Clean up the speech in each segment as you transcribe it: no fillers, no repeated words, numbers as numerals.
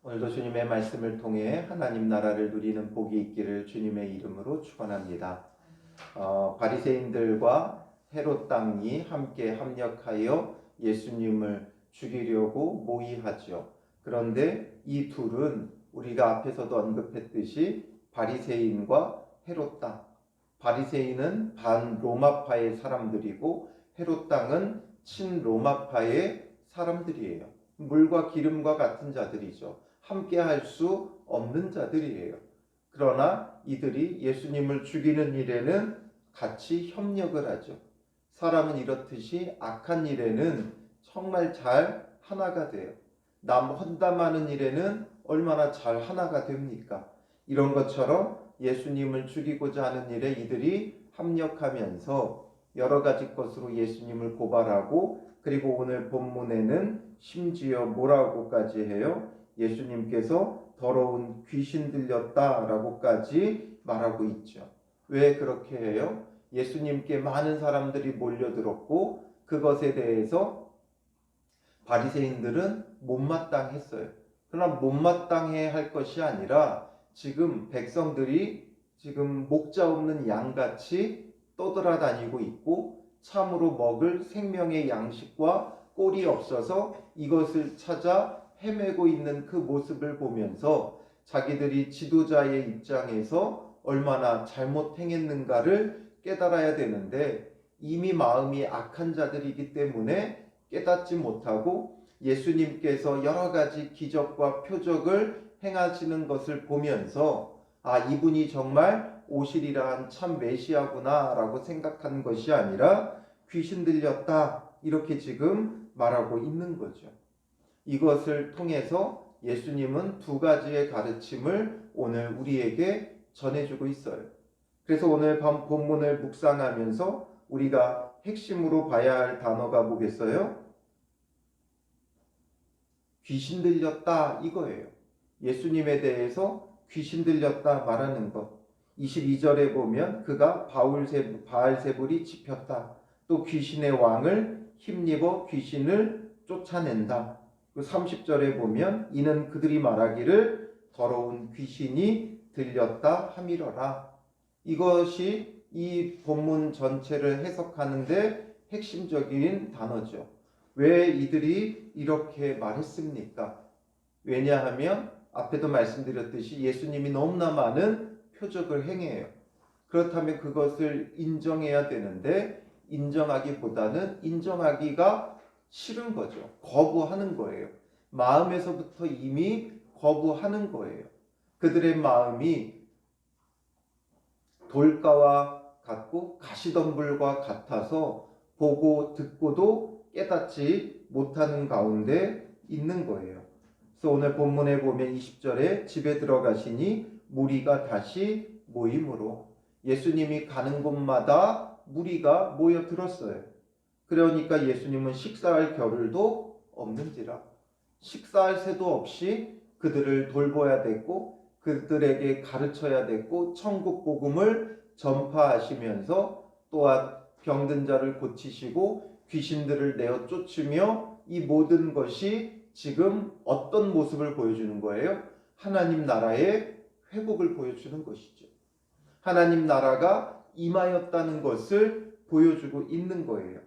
오늘도 주님의 말씀을 통해 하나님 나라를 누리는 복이 있기를 주님의 이름으로 축원합니다. 바리새인들과 헤롯 당이 함께 합력하여 예수님을 죽이려고 모의하죠. 그런데 이 둘은 우리가 앞에서도 언급했듯이 바리새인과 헤롯 당. 바리새인은 반로마파의 사람들이고 헤롯 당은 친로마파의 사람들이에요. 물과 기름과 같은 자들이죠. 함께 할 수 없는 자들이에요. 그러나 이들이 예수님을 죽이는 일에는 같이 협력을 하죠. 사람은 이렇듯이 악한 일에는 정말 잘 하나가 돼요. 남 헌담하는 일에는 얼마나 잘 하나가 됩니까? 이런 것처럼 예수님을 죽이고자 하는 일에 이들이 합력하면서 여러 가지 것으로 예수님을 고발하고, 그리고 오늘 본문에는 심지어 뭐라고까지 해요? 예수님께서 더러운 귀신 들렸다라고까지 말하고 있죠. 왜 그렇게 해요? 예수님께 많은 사람들이 몰려들었고 그것에 대해서 바리새인들은 못마땅했어요. 그러나 못마땅해 할 것이 아니라 지금 백성들이 지금 목자 없는 양같이 떠돌아다니고 있고 참으로 먹을 생명의 양식과 꼴이 없어서 이것을 찾아 헤매고 있는 그 모습을 보면서 자기들이 지도자의 입장에서 얼마나 잘못 행했는가를 깨달아야 되는데 이미 마음이 악한 자들이기 때문에 깨닫지 못하고 예수님께서 여러 가지 기적과 표적을 행하시는 것을 보면서 이분이 정말 오시리라 한 참 메시아구나 라고 생각한 것이 아니라 귀신 들렸다 이렇게 지금 말하고 있는 거죠. 이것을 통해서 예수님은 두 가지의 가르침을 오늘 우리에게 전해주고 있어요. 그래서 오늘 본문을 묵상하면서 우리가 핵심으로 봐야 할 단어가 뭐겠어요? 귀신 들렸다 이거예요. 예수님에 대해서 귀신 들렸다 말하는 것. 22절에 보면 그가 바알세불이 짚혔다. 또 귀신의 왕을 힘입어 귀신을 쫓아낸다. 30절에 보면 이는 그들이 말하기를 더러운 귀신이 들렸다 함이러라. 이것이 이 본문 전체를 해석하는데 핵심적인 단어죠. 왜 이들이 이렇게 말했습니까? 왜냐하면 앞에도 말씀드렸듯이 예수님이 너무나 많은 표적을 행해요. 그렇다면 그것을 인정해야 되는데 인정하기보다는 인정하기가 싫은 거죠. 거부하는 거예요. 마음에서부터 이미 거부하는 거예요. 그들의 마음이 돌가와 같고 가시덤불과 같아서 보고 듣고도 깨닫지 못하는 가운데 있는 거예요. 그래서 오늘 본문에 보면 20절에 집에 들어가시니 무리가 다시 모임으로, 예수님이 가는 곳마다 무리가 모여들었어요. 그러니까 예수님은 식사할 겨를도 없는지라, 식사할 새도 없이 그들을 돌봐야 됐고 그들에게 가르쳐야 됐고 천국 복음을 전파하시면서 또한 병든 자를 고치시고 귀신들을 내어 쫓으며 이 모든 것이 지금 어떤 모습을 보여주는 거예요? 하나님 나라의 회복을 보여주는 것이죠. 하나님 나라가 임하였다는 것을 보여주고 있는 거예요.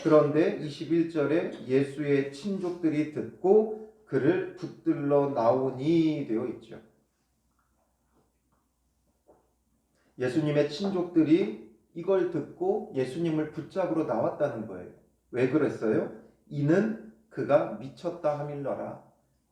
그런데 21절에 예수의 친족들이 듣고 그를 붙들러 나오니 되어 있죠. 예수님의 친족들이 이걸 듣고 예수님을 붙잡으러 나왔다는 거예요. 왜 그랬어요? 이는 그가 미쳤다 하밀러라.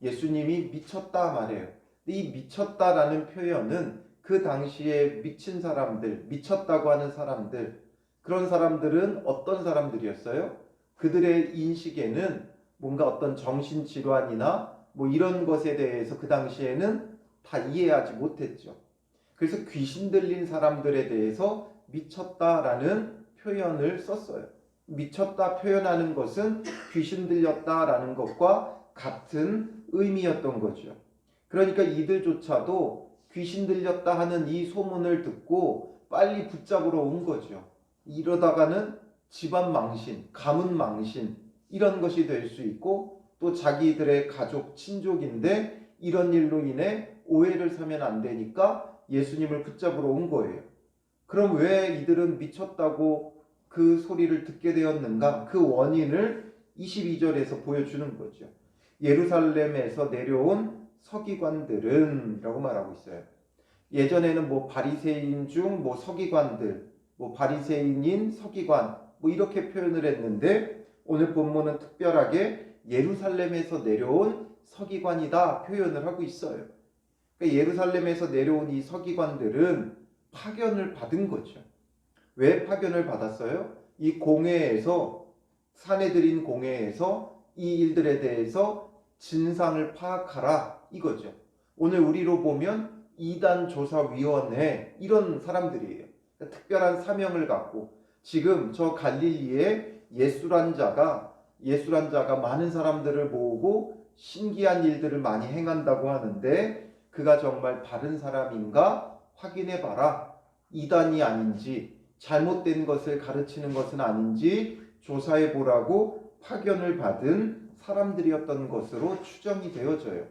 예수님이 미쳤다 말해요. 이 미쳤다라는 표현은 그 당시에 미친 사람들, 미쳤다고 하는 사람들, 그런 사람들은 어떤 사람들이었어요? 그들의 인식에는 뭔가 어떤 정신질환이나 이런 것에 대해서 그 당시에는 다 이해하지 못했죠. 그래서 귀신 들린 사람들에 대해서 미쳤다라는 표현을 썼어요. 미쳤다 표현하는 것은 귀신 들렸다라는 것과 같은 의미였던 거죠. 그러니까 이들조차도 귀신 들렸다 하는 이 소문을 듣고 빨리 붙잡으러 온 거죠. 이러다가는 집안 망신, 가문 망신 이런 것이 될 수 있고 또 자기들의 가족, 친족인데 이런 일로 인해 오해를 사면 안 되니까 예수님을 붙잡으러 온 거예요. 그럼 왜 이들은 미쳤다고 그 소리를 듣게 되었는가? 그 원인을 22절에서 보여주는 거죠. 예루살렘에서 내려온 서기관들은 라고 말하고 있어요. 예전에는 뭐 바리새인 중 뭐 서기관들, 뭐 바리새인인 서기관 뭐 이렇게 표현을 했는데 오늘 본문은 특별하게 예루살렘에서 내려온 서기관이다 표현을 하고 있어요. 그러니까 예루살렘에서 내려온 이 서기관들은 파견을 받은 거죠. 왜 파견을 받았어요? 이 공회에서 사내들인 공회에서 이 일들에 대해서 진상을 파악하라 이거죠. 오늘 우리로 보면 이단조사위원회 이런 사람들이에요. 그러니까 특별한 사명을 갖고 지금 저 갈릴리에 예수란 자가 많은 사람들을 모으고 신기한 일들을 많이 행한다고 하는데 그가 정말 바른 사람인가 확인해 봐라. 이단이 아닌지 잘못된 것을 가르치는 것은 아닌지 조사해 보라고 파견을 받은 사람들이었던 것으로 추정이 되어져요.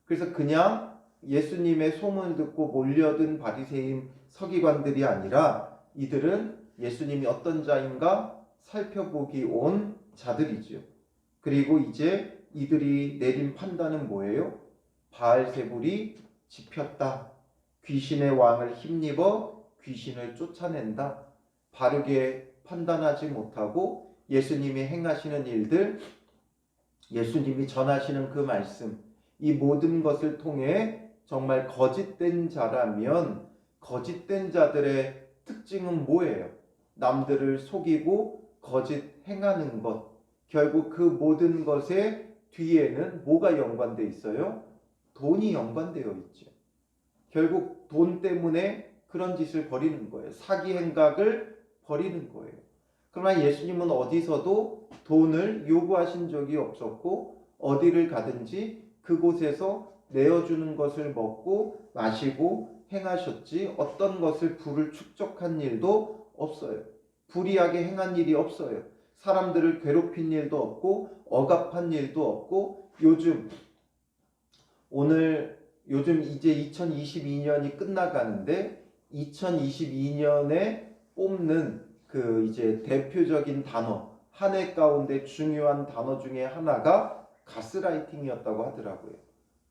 그래서 그냥 예수님의 소문을 듣고 몰려든 바리새인 서기관들이 아니라 이들은 예수님이 어떤 자인가 살펴보기 온 자들이죠. 그리고 이제 이들이 내린 판단은 뭐예요? 바알세불이 집혔다. 귀신의 왕을 힘입어 귀신을 쫓아낸다. 바르게 판단하지 못하고 예수님이 행하시는 일들, 예수님이 전하시는 그 말씀, 이 모든 것을 통해 정말 거짓된 자라면 거짓된 자들의 특징은 뭐예요? 남들을 속이고 거짓 행하는 것. 결국 그 모든 것의 뒤에는 뭐가 연관되어 있어요? 돈이 연관되어 있죠. 결국 돈 때문에 그런 짓을 벌이는 거예요. 사기 행각을 벌이는 거예요. 그러나 예수님은 어디서도 돈을 요구하신 적이 없었고 어디를 가든지 그곳에서 내어주는 것을 먹고 마시고 행하셨지 어떤 것을 부를 축적한 일도 없어요. 불의하게 행한 일이 없어요. 사람들을 괴롭힌 일도 없고 억압한 일도 없고 요즘 이제 2022년이 끝나가는데 2022년에 뽑는 그 이제 대표적인 단어, 한 해 가운데 중요한 단어 중에 하나가 가스라이팅이었다고 하더라고요.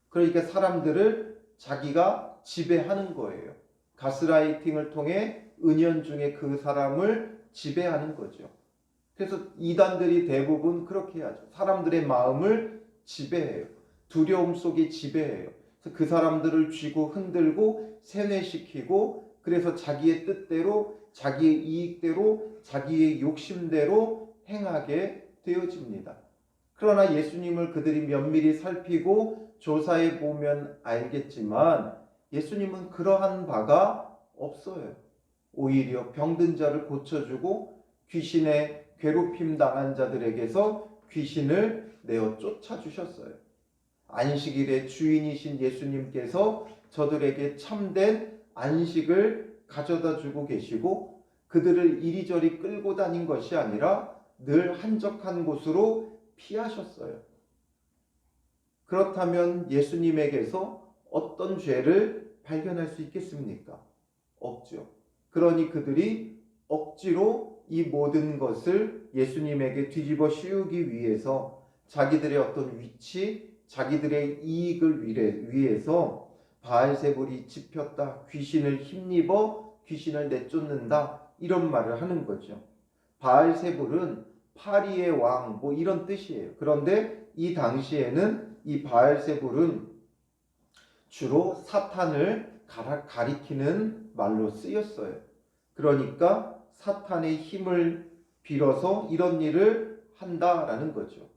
그러니까 사람들을 자기가 지배하는 거예요. 가스라이팅을 통해 은연중에 그 사람을 지배하는 거죠. 그래서 이단들이 대부분 그렇게 하죠. 사람들의 마음을 지배해요. 두려움 속에 지배해요. 그래서 그 사람들을 쥐고 흔들고 세뇌시키고 그래서 자기의 뜻대로 자기의 이익대로 자기의 욕심대로 행하게 되어집니다. 그러나 예수님을 그들이 면밀히 살피고 조사해 보면 알겠지만 예수님은 그러한 바가 없어요. 오히려 병든 자를 고쳐주고 귀신의 괴롭힘 당한 자들에게서 귀신을 내어 쫓아주셨어요. 안식일의 주인이신 예수님께서 저들에게 참된 안식을 가져다 주고 계시고 그들을 이리저리 끌고 다닌 것이 아니라 늘 한적한 곳으로 피하셨어요. 그렇다면 예수님에게서 어떤 죄를 발견할 수 있겠습니까? 없죠. 그러니 그들이 억지로 이 모든 것을 예수님에게 뒤집어 씌우기 위해서 자기들의 어떤 위치, 자기들의 이익을 위해서 바알세불이 집혔다, 귀신을 힘입어 귀신을 내쫓는다 이런 말을 하는 거죠. 바알세불은 파리의 왕 뭐 이런 뜻이에요. 그런데 이 당시에는 이 바알세불은 주로 사탄을 가리키는 말로 쓰였어요. 그러니까 사탄의 힘을 빌어서 이런 일을 한다라는 거죠.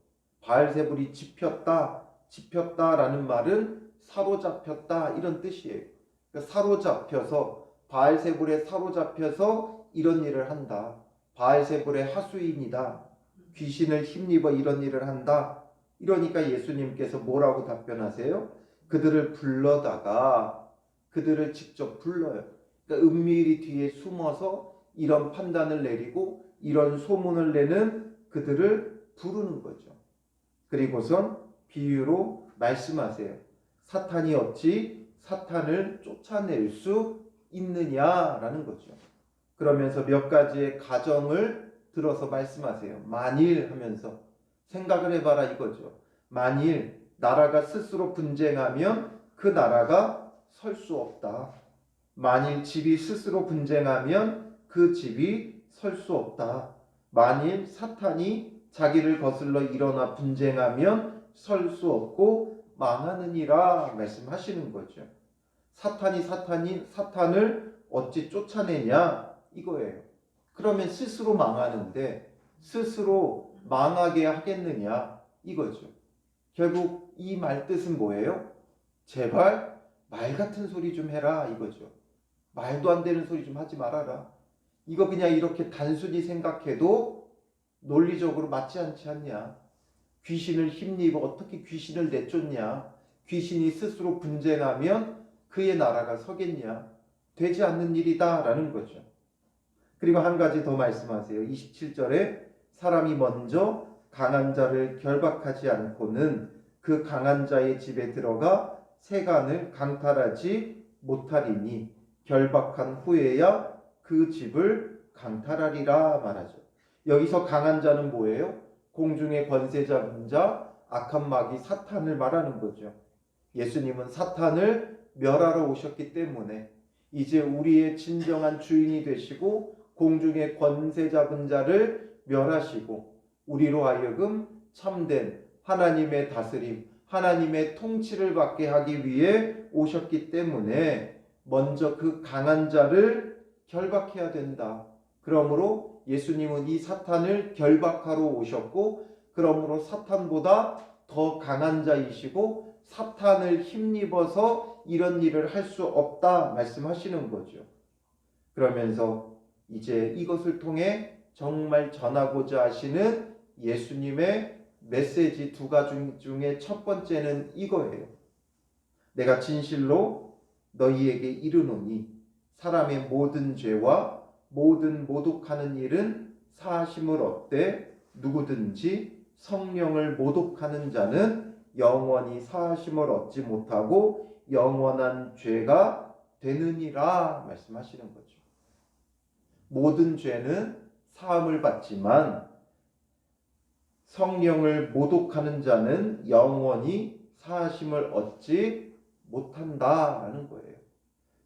바알세불이 집혔다라는 말은 사로잡혔다 이런 뜻이에요. 그러니까 사로잡혀서 바알세불에 사로잡혀서 이런 일을 한다. 바알세불의 하수인이다. 귀신을 힘입어 이런 일을 한다. 이러니까 예수님께서 뭐라고 답변하세요? 그들을 불러다가 그들을 직접 불러요. 그러니까 은밀히 뒤에 숨어서 이런 판단을 내리고 이런 소문을 내는 그들을 부르는 거죠. 그리고선 비유로 말씀하세요. 사탄이 어찌 사탄을 쫓아낼 수 있느냐라는 거죠. 그러면서 몇 가지의 가정을 들어서 말씀하세요. 만일 하면서 생각을 해봐라 이거죠. 만일 나라가 스스로 분쟁하면 그 나라가 설 수 없다. 만일 집이 스스로 분쟁하면 그 집이 설 수 없다. 만일 사탄이 자기를 거슬러 일어나 분쟁하면 설 수 없고 망하느니라 말씀하시는 거죠. 사탄을 어찌 쫓아내냐 이거예요. 그러면 스스로 망하는데 스스로 망하게 하겠느냐 이거죠. 결국 이 말 뜻은 뭐예요? 제발 말 같은 소리 좀 해라 이거죠. 말도 안 되는 소리 좀 하지 말아라. 이거 그냥 이렇게 단순히 생각해도 논리적으로 맞지 않지 않냐. 귀신을 힘입어 어떻게 귀신을 내쫓냐. 귀신이 스스로 분쟁하면 그의 나라가 서겠냐. 되지 않는 일이다 라는 거죠. 그리고 한 가지 더 말씀하세요. 27절에 사람이 먼저 강한 자를 결박하지 않고는 그 강한 자의 집에 들어가 세간을 강탈하지 못하리니 결박한 후에야 그 집을 강탈하리라 말하죠. 여기서 강한 자는 뭐예요? 공중의 권세 잡은 자, 악한 마귀 사탄을 말하는 거죠. 예수님은 사탄을 멸하러 오셨기 때문에 이제 우리의 진정한 주인이 되시고 공중의 권세 잡은 자를 멸하시고 우리로 하여금 참된 하나님의 다스림, 하나님의 통치를 받게 하기 위해 오셨기 때문에 먼저 그 강한 자를 결박해야 된다. 그러므로 예수님은 이 사탄을 결박하러 오셨고 그러므로 사탄보다 더 강한 자이시고 사탄을 힘입어서 이런 일을 할 수 없다 말씀하시는 거죠. 그러면서 이제 이것을 통해 정말 전하고자 하시는 예수님의 메시지 두 가지 중에 첫 번째는 이거예요. 내가 진실로 너희에게 이르노니 사람의 모든 죄와 모든 모독하는 일은 사하심을 얻되 누구든지 성령을 모독하는 자는 영원히 사하심을 얻지 못하고 영원한 죄가 되느니라 말씀하시는 거죠. 모든 죄는 사함을 받지만 성령을 모독하는 자는 영원히 사하심을 얻지 못한다라는 거예요.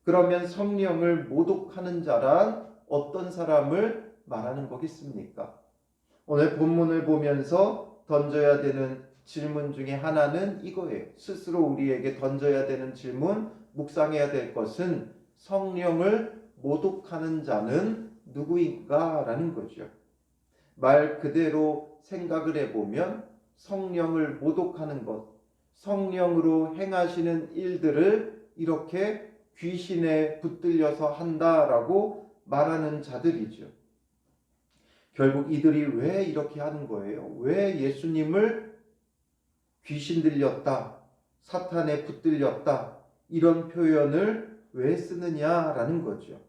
그러면 성령을 모독하는 자란 어떤 사람을 말하는 거겠습니까? 오늘 본문을 보면서 던져야 되는 질문 중에 하나는 이거예요. 스스로 우리에게 던져야 되는 질문, 묵상해야 될 것은 성령을 모독하는 자는 누구인가? 라는 거죠. 말 그대로 생각을 해보면 성령을 모독하는 것, 성령으로 행하시는 일들을 이렇게 귀신에 붙들려서 한다라고 말하는 자들이죠. 결국 이들이 왜 이렇게 하는 거예요? 왜 예수님을 귀신 들렸다, 사탄에 붙들렸다 이런 표현을 왜 쓰느냐라는 거죠.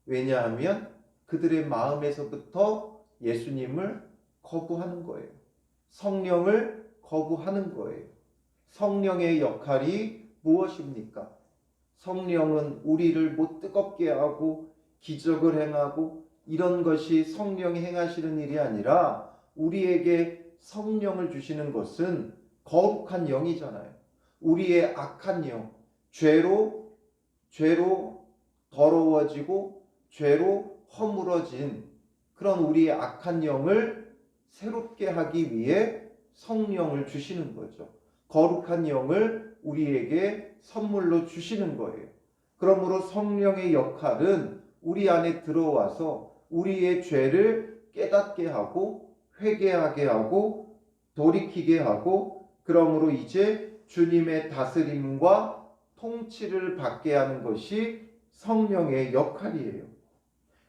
왜냐하면 그들의 마음에서부터 예수님을 거부하는 거예요. 성령을 거부하는 거예요. 성령의 역할이 무엇입니까? 성령은 우리를 못 뜨겁게 하고 기적을 행하고 이런 것이 성령이 행하시는 일이 아니라 우리에게 성령을 주시는 것은 거룩한 영이잖아요. 우리의 악한 영, 죄로 더러워지고 죄로 허물어진 그런 우리의 악한 영을 새롭게 하기 위해 성령을 주시는 거죠. 거룩한 영을 우리에게 선물로 주시는 거예요. 그러므로 성령의 역할은 우리 안에 들어와서 우리의 죄를 깨닫게 하고 회개하게 하고 돌이키게 하고 그러므로 이제 주님의 다스림과 통치를 받게 하는 것이 성령의 역할이에요.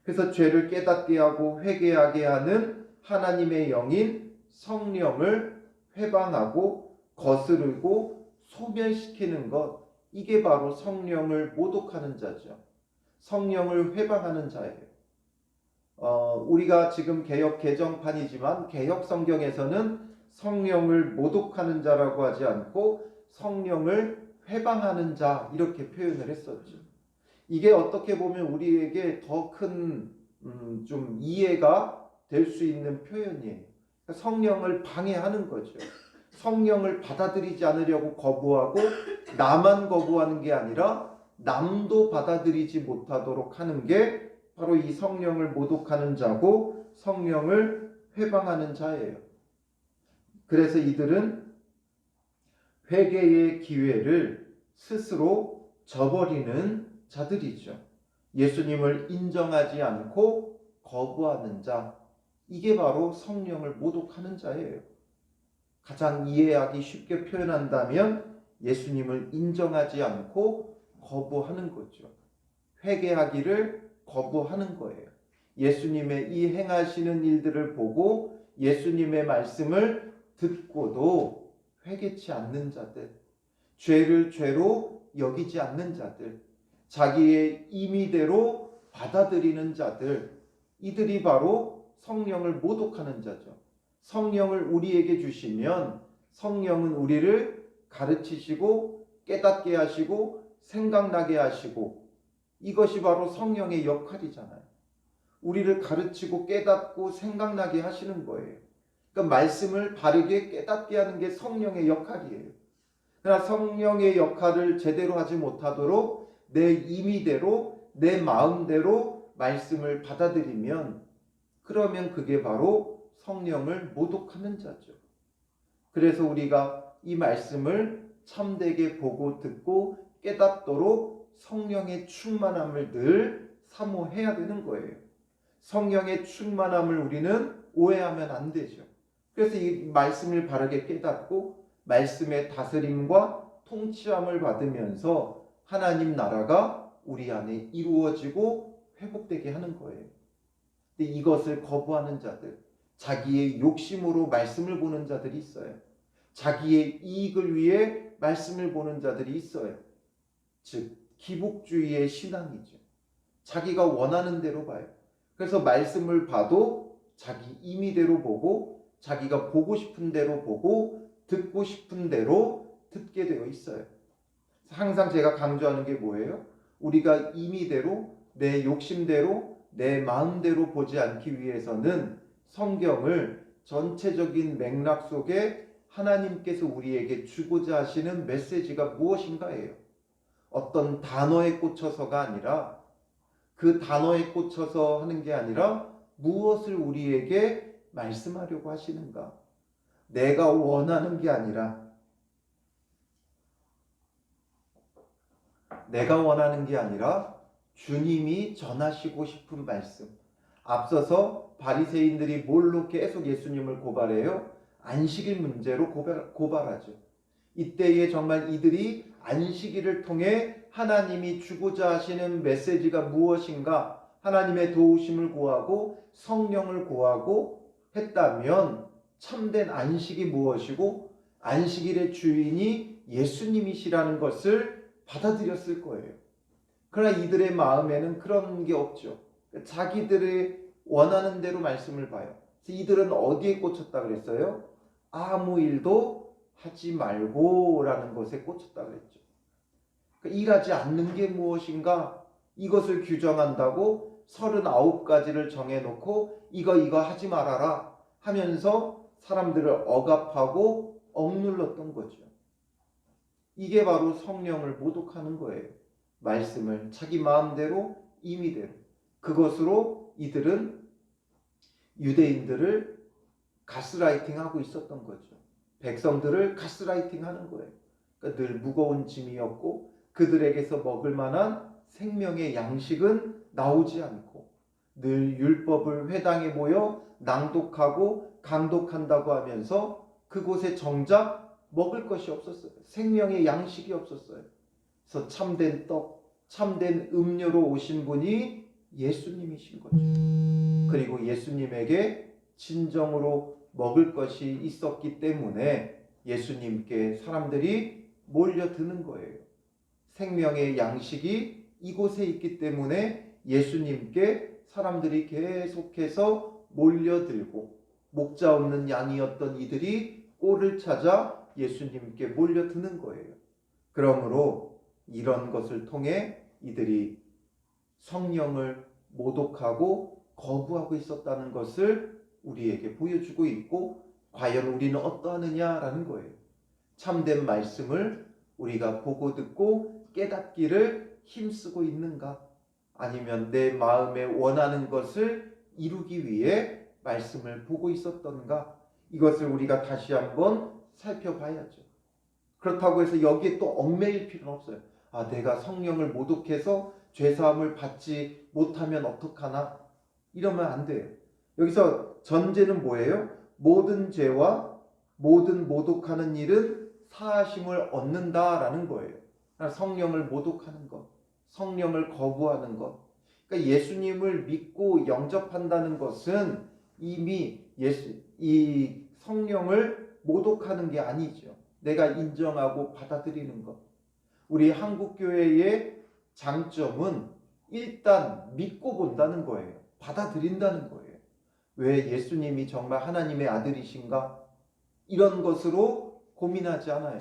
그래서 죄를 깨닫게 하고 회개하게 하는 하나님의 영인 성령을 회방하고 거스르고 소멸시키는 것, 이게 바로 성령을 모독하는 자죠. 성령을 회방하는 자예요. 우리가 지금 개역 개정판이지만 개역 성경에서는 성령을 모독하는 자라고 하지 않고 성령을 회방하는 자 이렇게 표현을 했었죠. 이게 어떻게 보면 우리에게 더 큰 좀 이해가 될 수 있는 표현이에요. 그러니까 성령을 방해하는 거죠. 성령을 받아들이지 않으려고 거부하고 나만 거부하는 게 아니라 남도 받아들이지 못하도록 하는 게 바로 이 성령을 모독하는 자고 성령을 회방하는 자예요. 그래서 이들은 회개의 기회를 스스로 저버리는 자들이죠. 예수님을 인정하지 않고 거부하는 자, 이게 바로 성령을 모독하는 자예요. 가장 이해하기 쉽게 표현한다면 예수님을 인정하지 않고 거부하는 거죠. 회개하기를 거부하는 거예요. 예수님의 이 행하시는 일들을 보고 예수님의 말씀을 듣고도 회개치 않는 자들, 죄를 죄로 여기지 않는 자들, 자기의 임의대로 받아들이는 자들, 이들이 바로 성령을 모독하는 자죠. 성령을 우리에게 주시면 성령은 우리를 가르치시고 깨닫게 하시고 생각나게 하시고, 이것이 바로 성령의 역할이잖아요. 우리를 가르치고 깨닫고 생각나게 하시는 거예요. 그러니까 말씀을 바르게 깨닫게 하는 게 성령의 역할이에요. 그러나 성령의 역할을 제대로 하지 못하도록 내 임의대로 내 마음대로 말씀을 받아들이면, 그러면 그게 바로 성령을 모독하는 자죠. 그래서 우리가 이 말씀을 참되게 보고 듣고 깨닫도록 성령의 충만함을 늘 사모해야 되는 거예요. 성령의 충만함을 우리는 오해하면 안 되죠. 그래서 이 말씀을 바르게 깨닫고 말씀의 다스림과 통치함을 받으면서 하나님 나라가 우리 안에 이루어지고 회복되게 하는 거예요. 근데 이것을 거부하는 자들, 자기의 욕심으로 말씀을 보는 자들이 있어요. 자기의 이익을 위해 말씀을 보는 자들이 있어요. 즉 기복주의의 신앙이죠. 자기가 원하는 대로 봐요. 그래서 말씀을 봐도 자기 임의대로 보고 자기가 보고 싶은 대로 보고 듣고 싶은 대로 듣게 되어 있어요. 항상 제가 강조하는 게 뭐예요? 우리가 임의대로 내 욕심대로 내 마음대로 보지 않기 위해서는 성경을 전체적인 맥락 속에 하나님께서 우리에게 주고자 하시는 메시지가 무엇인가예요. 어떤 단어에 꽂혀서가 아니라, 그 단어에 꽂혀서 하는 게 아니라 무엇을 우리에게 말씀하려고 하시는가. 내가 원하는 게 아니라, 내가 원하는 게 아니라 주님이 전하시고 싶은 말씀. 앞서서 바리새인들이 뭘로 계속 예수님을 고발해요? 안식일 문제로 고발하죠. 이때에 정말 이들이 안식일을 통해 하나님이 주고자 하시는 메시지가 무엇인가, 하나님의 도우심을 구하고 성령을 구하고 했다면 참된 안식이 무엇이고 안식일의 주인이 예수님이시라는 것을 받아들였을 거예요. 그러나 이들의 마음에는 그런 게 없죠. 자기들의 원하는 대로 말씀을 봐요. 그래서 이들은 어디에 꽂혔다 그랬어요? 아무 일도 하지 말고 라는 것에 꽂혔다 그랬죠. 그러니까 일하지 않는 게 무엇인가, 이것을 규정한다고 39가지를 정해놓고 이거 하지 말아라 하면서 사람들을 억압하고 억눌렀던 거죠. 이게 바로 성령을 모독하는 거예요. 말씀을 자기 마음대로 임의대로, 그것으로 이들은 유대인들을 가스라이팅하고 있었던 거죠. 백성들을 가스라이팅하는 거예요. 그러니까 늘 무거운 짐이었고 그들에게서 먹을 만한 생명의 양식은 나오지 않고 늘 율법을 회당에 모여 낭독하고 강독한다고 하면서 그곳에 정작 먹을 것이 없었어요. 생명의 양식이 없었어요. 그래서 참된 떡, 참된 음료로 오신 분이 예수님이신 거죠. 그리고 예수님에게 진정으로 먹을 것이 있었기 때문에 예수님께 사람들이 몰려드는 거예요. 생명의 양식이 이곳에 있기 때문에 예수님께 사람들이 계속해서 몰려들고, 목자 없는 양이었던 이들이 꼴을 찾아 예수님께 몰려드는 거예요. 그러므로 이런 것을 통해 이들이 성령을 모독하고 거부하고 있었다는 것을 우리에게 보여주고 있고, 과연 우리는 어떠하느냐라는 거예요. 참된 말씀을 우리가 보고 듣고 깨닫기를 힘쓰고 있는가? 아니면 내 마음에 원하는 것을 이루기 위해 말씀을 보고 있었던가? 이것을 우리가 다시 한번 살펴봐야죠. 그렇다고 해서 여기에 또 얽매일 필요는 없어요. 내가 성령을 모독해서 죄사함을 받지 못하면 어떡하나? 이러면 안 돼요. 여기서 전제는 뭐예요? 모든 죄와 모든 모독하는 일은 사하심을 얻는다라는 거예요. 성령을 모독하는 것, 성령을 거부하는 것. 그러니까 예수님을 믿고 영접한다는 것은 이미 이 성령을 모독하는 게 아니죠. 내가 인정하고 받아들이는 것. 우리 한국교회의 장점은 일단 믿고 본다는 거예요. 받아들인다는 거예요. 왜 예수님이 정말 하나님의 아들이신가? 이런 것으로 고민하지 않아요.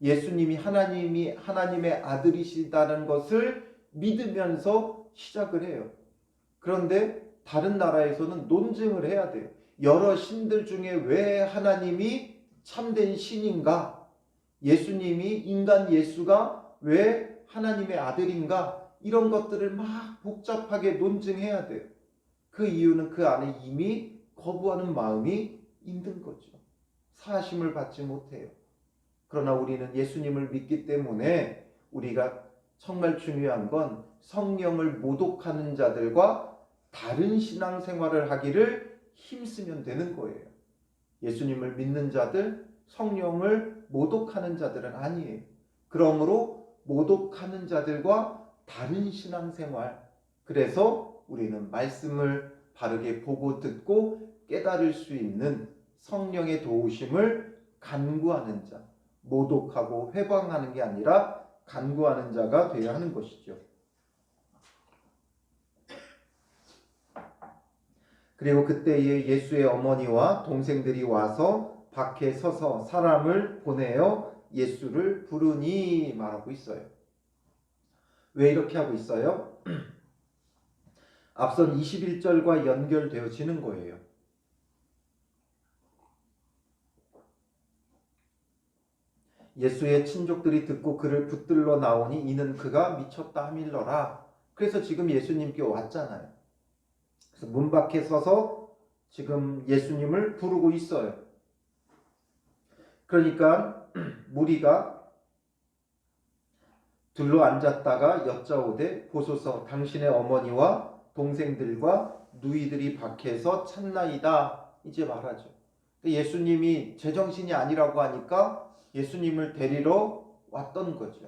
예수님이 하나님의 아들이시다는 것을 믿으면서 시작을 해요. 그런데 다른 나라에서는 논증을 해야 돼요. 여러 신들 중에 왜 하나님이 참된 신인가? 예수님이 인간 예수가 왜 하나님의 아들인가? 이런 것들을 막 복잡하게 논증해야 돼요. 그 이유는 그 안에 이미 거부하는 마음이 있는 거죠. 사하심을 받지 못해요. 그러나 우리는 예수님을 믿기 때문에 우리가 정말 중요한 건 성령을 모독하는 자들과 다른 신앙생활을 하기를 힘쓰면 되는 거예요. 예수님을 믿는 자들, 성령을 모독하는 자들은 아니에요. 그러므로 모독하는 자들과 다른 신앙생활, 그래서 우리는 말씀을 바르게 보고 듣고 깨달을 수 있는 성령의 도우심을 간구하는 자, 모독하고 회방하는 게 아니라 간구하는 자가 되어야 하는 것이죠. 그리고 그때에 예수의 어머니와 동생들이 와서 밖에 서서 사람을 보내어 예수를 부르니 말하고 있어요. 왜 이렇게 하고 있어요? 앞선 21절과 연결되어지는 거예요. 예수의 친족들이 듣고 그를 붙들러 나오니 이는 그가 미쳤다 하밀러라. 그래서 지금 예수님께 왔잖아요. 그래서 문 밖에 서서 지금 예수님을 부르고 있어요. 그러니까 무리가 둘러 앉았다가 여짜오되 보소서 당신의 어머니와 동생들과 누이들이 밖에서 찾나이다. 이제 말하죠. 예수님이 제정신이 아니라고 하니까 예수님을 데리러 왔던 거죠.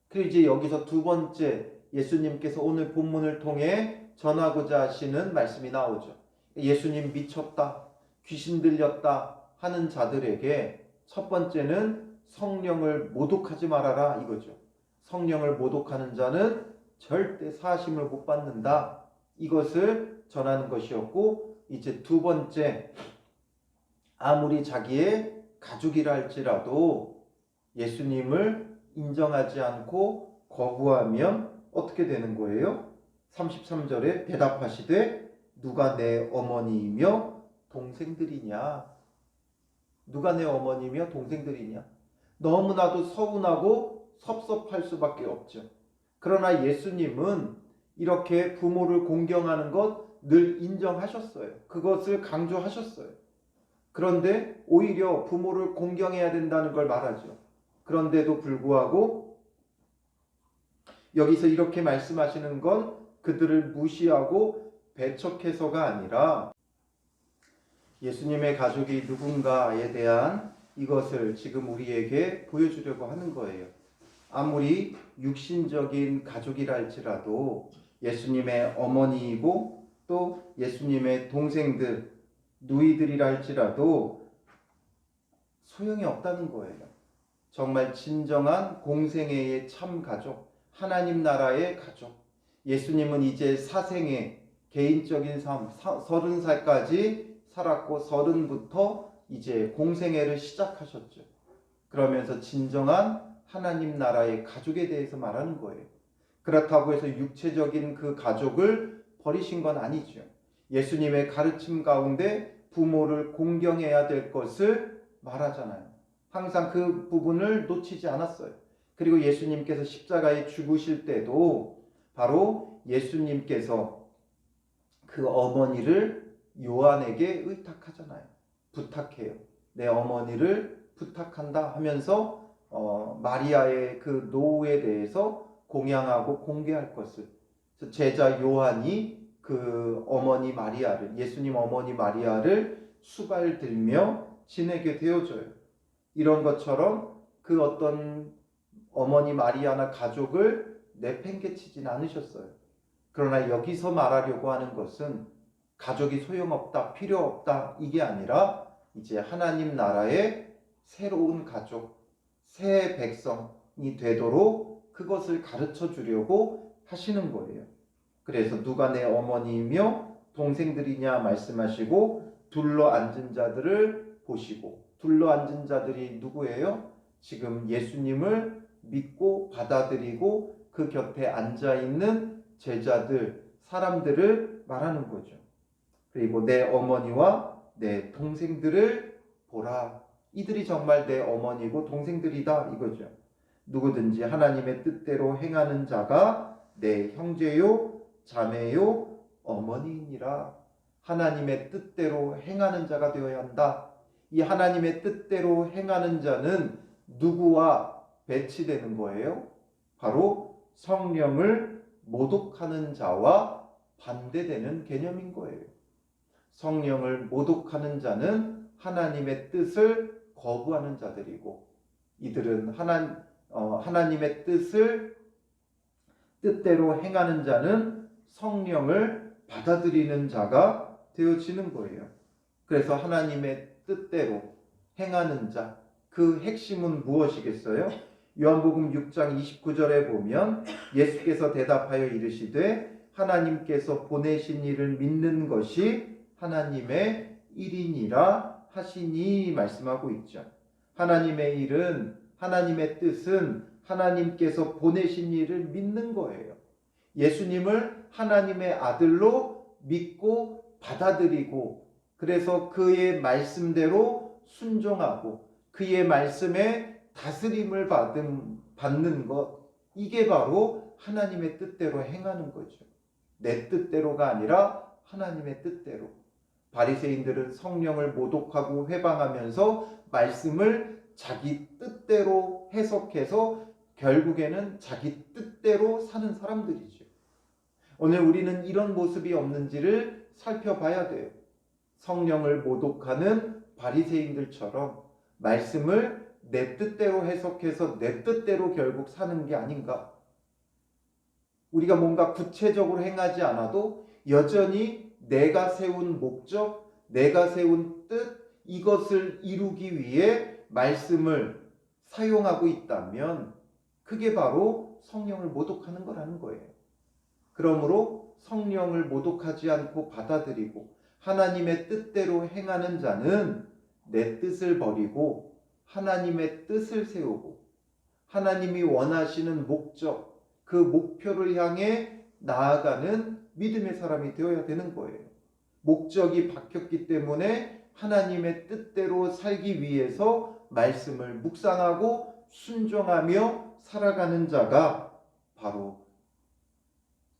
그리고 이제 여기서 두 번째 예수님께서 오늘 본문을 통해 전하고자 하시는 말씀이 나오죠. 예수님 미쳤다, 귀신 들렸다 하는 자들에게 첫 번째는 성령을 모독하지 말아라 이거죠. 성령을 모독하는 자는 절대 사하심을 못 받는다. 이것을 전하는 것이었고, 이제 두 번째, 아무리 자기의 가족이라 할지라도 예수님을 인정하지 않고 거부하면 어떻게 되는 거예요? 33절에 대답하시되 누가 내 어머니이며 동생들이냐? 누가 내 어머니며 동생들이냐? 너무나도 서운하고 섭섭할 수밖에 없죠. 그러나 예수님은 이렇게 부모를 공경하는 것 늘 인정하셨어요. 그것을 강조하셨어요. 그런데 오히려 부모를 공경해야 된다는 걸 말하죠. 그런데도 불구하고 여기서 이렇게 말씀하시는 건 그들을 무시하고 배척해서가 아니라 예수님의 가족이 누군가에 대한 이것을 지금 우리에게 보여주려고 하는 거예요. 아무리 육신적인 가족이라 할지라도 예수님의 어머니이고 또 예수님의 동생들, 누이들이라 할지라도 소용이 없다는 거예요. 정말 진정한 공생애의 참 가족, 하나님 나라의 가족. 예수님은 이제 사생애, 개인적인 삶, 30살까지 살았고 30부터 이제 공생애를 시작하셨죠. 그러면서 진정한 하나님 나라의 가족에 대해서 말하는 거예요. 그렇다고 해서 육체적인 그 가족을 버리신 건 아니죠. 예수님의 가르침 가운데 부모를 공경해야 될 것을 말하잖아요. 항상 그 부분을 놓치지 않았어요. 그리고 예수님께서 십자가에 죽으실 때도 바로 예수님께서 그 어머니를 요한에게 의탁하잖아요. 부탁해요. 내 어머니를 부탁한다 하면서 마리아의 그 노후에 대해서 공양하고 공개할 것을, 제자 요한이 그 어머니 마리아를, 예수님 어머니 마리아를 수발들며 지내게 되어져요. 이런 것처럼 그 어떤 어머니 마리아나 가족을 내팽개치진 않으셨어요. 그러나 여기서 말하려고 하는 것은 가족이 소용없다, 필요 없다, 이게 아니라 이제 하나님 나라의 새로운 가족, 새 백성이 되도록 그것을 가르쳐 주려고 하시는 거예요. 그래서 누가 내 어머니이며 동생들이냐 말씀하시고 둘러 앉은 자들을 보시고, 둘러 앉은 자들이 누구예요? 지금 예수님을 믿고 받아들이고 그 곁에 앉아있는 제자들, 사람들을 말하는 거죠. 그리고 내 어머니와 내 동생들을 보라. 이들이 정말 내 어머니고 동생들이다 이거죠. 누구든지 하나님의 뜻대로 행하는 자가 내 형제요, 자매요, 어머니이니라. 하나님의 뜻대로 행하는 자가 되어야 한다. 이 하나님의 뜻대로 행하는 자는 누구와 배치되는 거예요? 바로 성령을 모독하는 자와 반대되는 개념인 거예요. 성령을 모독하는 자는 하나님의 뜻을 거부하는 자들이고, 이들은 하나님의 뜻대로 행하는 자는 성령을 받아들이는 자가 되어지는 거예요. 그래서 하나님의 뜻대로 행하는 자, 그 핵심은 무엇이겠어요? 요한복음 6장 29절에 보면 예수께서 대답하여 이르시되 하나님께서 보내신 이를 믿는 것이 하나님의 일이니라 하시니 말씀하고 있죠. 하나님의 일은, 하나님의 뜻은 하나님께서 보내신 이를 믿는 거예요. 예수님을 하나님의 아들로 믿고 받아들이고, 그래서 그의 말씀대로 순종하고 그의 말씀에 다스림을 받는 것, 이게 바로 하나님의 뜻대로 행하는 거죠. 내 뜻대로가 아니라 하나님의 뜻대로. 바리새인들은 성령을 모독하고 회방하면서 말씀을 자기 뜻대로 해석해서 결국에는 자기 뜻대로 사는 사람들이죠. 오늘 우리는 이런 모습이 없는지를 살펴봐야 돼요. 성령을 모독하는 바리새인들처럼 말씀을 내 뜻대로 해석해서 내 뜻대로 결국 사는 게 아닌가. 우리가 뭔가 구체적으로 행하지 않아도 여전히 내가 세운 목적, 내가 세운 뜻, 이것을 이루기 위해 말씀을 사용하고 있다면 그게 바로 성령을 모독하는 거라는 거예요. 그러므로 성령을 모독하지 않고 받아들이고 하나님의 뜻대로 행하는 자는 내 뜻을 버리고 하나님의 뜻을 세우고 하나님이 원하시는 목적, 그 목표를 향해 나아가는 믿음의 사람이 되어야 되는 거예요. 목적이 바뀌었기 때문에 하나님의 뜻대로 살기 위해서 말씀을 묵상하고 순종하며 살아가는 자가 바로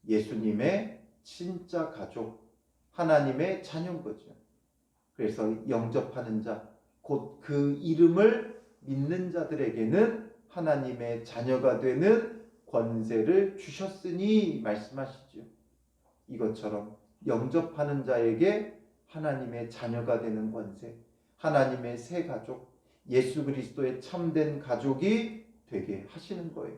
예수님의 진짜 가족, 하나님의 자녀인 거죠. 그래서 영접하는 자, 곧 그 이름을 믿는 자들에게는 하나님의 자녀가 되는 권세를 주셨으니 말씀하시죠. 이것처럼 영접하는 자에게 하나님의 자녀가 되는 권세, 하나님의 새 가족, 예수 그리스도의 참된 가족이 되게 하시는 거예요.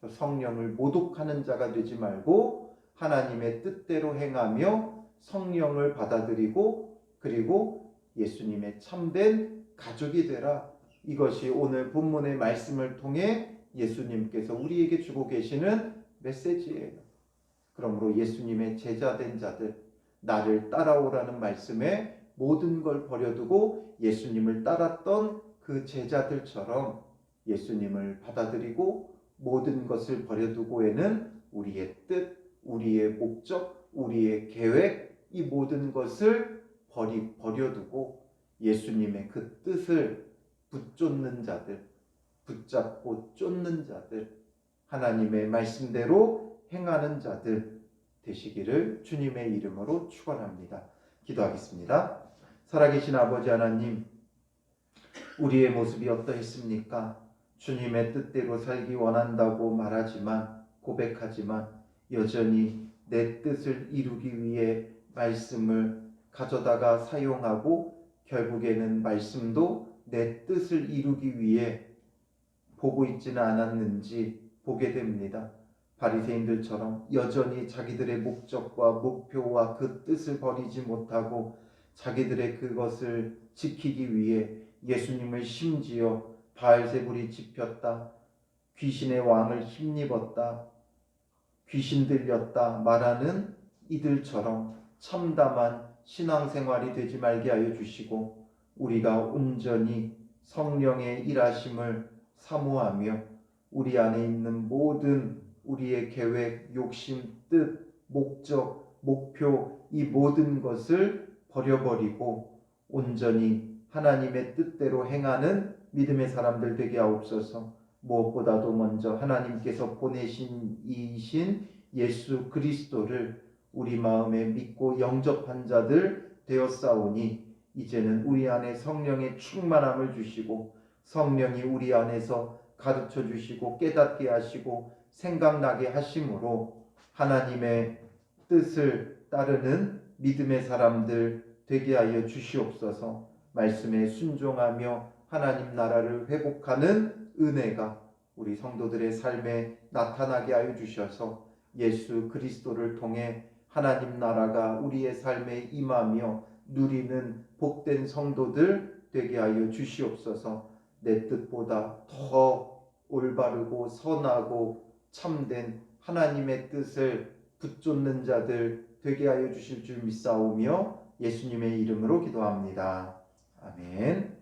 성령을 모독하는 자가 되지 말고 하나님의 뜻대로 행하며 성령을 받아들이고 그리고 예수님의 참된 가족이 되라. 이것이 오늘 본문의 말씀을 통해 예수님께서 우리에게 주고 계시는 메시지예요. 그러므로 예수님의 제자된 자들, 나를 따라오라는 말씀에 모든 걸 버려두고 예수님을 따랐던 그 제자들처럼 예수님을 받아들이고 모든 것을 버려두고에는 우리의 뜻, 우리의 목적, 우리의 계획, 이 모든 것을 버려두고 예수님의 그 뜻을 붙쫓는 자들, 붙잡고 쫓는 자들, 하나님의 말씀대로 행하는 자들 되시기를 주님의 이름으로 축원합니다. 기도하겠습니다. 살아계신 아버지 하나님, 우리의 모습이 어떠했습니까? 주님의 뜻대로 살기 원한다고 말하지만, 고백하지만 여전히 내 뜻을 이루기 위해 말씀을 가져다가 사용하고 결국에는 말씀도 내 뜻을 이루기 위해 보고 있지는 않았는지 보게 됩니다. 바리새인들처럼 여전히 자기들의 목적과 목표와 그 뜻을 버리지 못하고 자기들의 그것을 지키기 위해 예수님을 심지어 바알세불이 짚혔다, 귀신의 왕을 힘입었다, 귀신 들렸다 말하는 이들처럼 참담한 신앙생활이 되지 말게 하여 주시고, 우리가 온전히 성령의 일하심을 사모하며 우리 안에 있는 모든 우리의 계획, 욕심, 뜻, 목적, 목표, 이 모든 것을 버려버리고 온전히 하나님의 뜻대로 행하는 믿음의 사람들 되게 하옵소서. 무엇보다도 먼저 하나님께서 보내신 이신 예수 그리스도를 우리 마음에 믿고 영접한 자들 되었사오니, 이제는 우리 안에 성령의 충만함을 주시고 성령이 우리 안에서 가르쳐 주시고 깨닫게 하시고 생각나게 하심으로 하나님의 뜻을 따르는 믿음의 사람들 되게 하여 주시옵소서. 말씀에 순종하며 하나님 나라를 회복하는 은혜가 우리 성도들의 삶에 나타나게 하여 주셔서 예수 그리스도를 통해 하나님 나라가 우리의 삶에 임하며 누리는 복된 성도들 되게 하여 주시옵소서. 내 뜻보다 더 올바르고 선하고 참된 하나님의 뜻을 붙쫓는 자들 되게 하여 주실 줄 믿사오며 예수님의 이름으로 기도합니다. 아멘.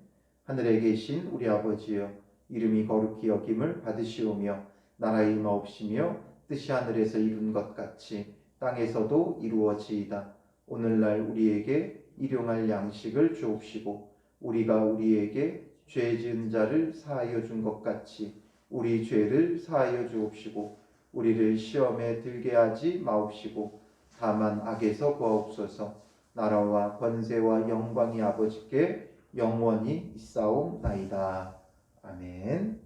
하늘에 계신 우리 아버지여, 이름이 거룩히 여김을 받으시오며 나라의 임하옵시며 뜻이 하늘에서 이룬 것 같이 땅에서도 이루어지이다. 오늘날 우리에게 일용할 양식을 주옵시고 우리가 우리에게 죄 지은 자를 사하여 준 것 같이 우리 죄를 사하여 주옵시고 우리를 시험에 들게 하지 마옵시고 다만 악에서 구하옵소서. 나라와 권세와 영광이 아버지께 영원히 있사옵나이다. 아멘.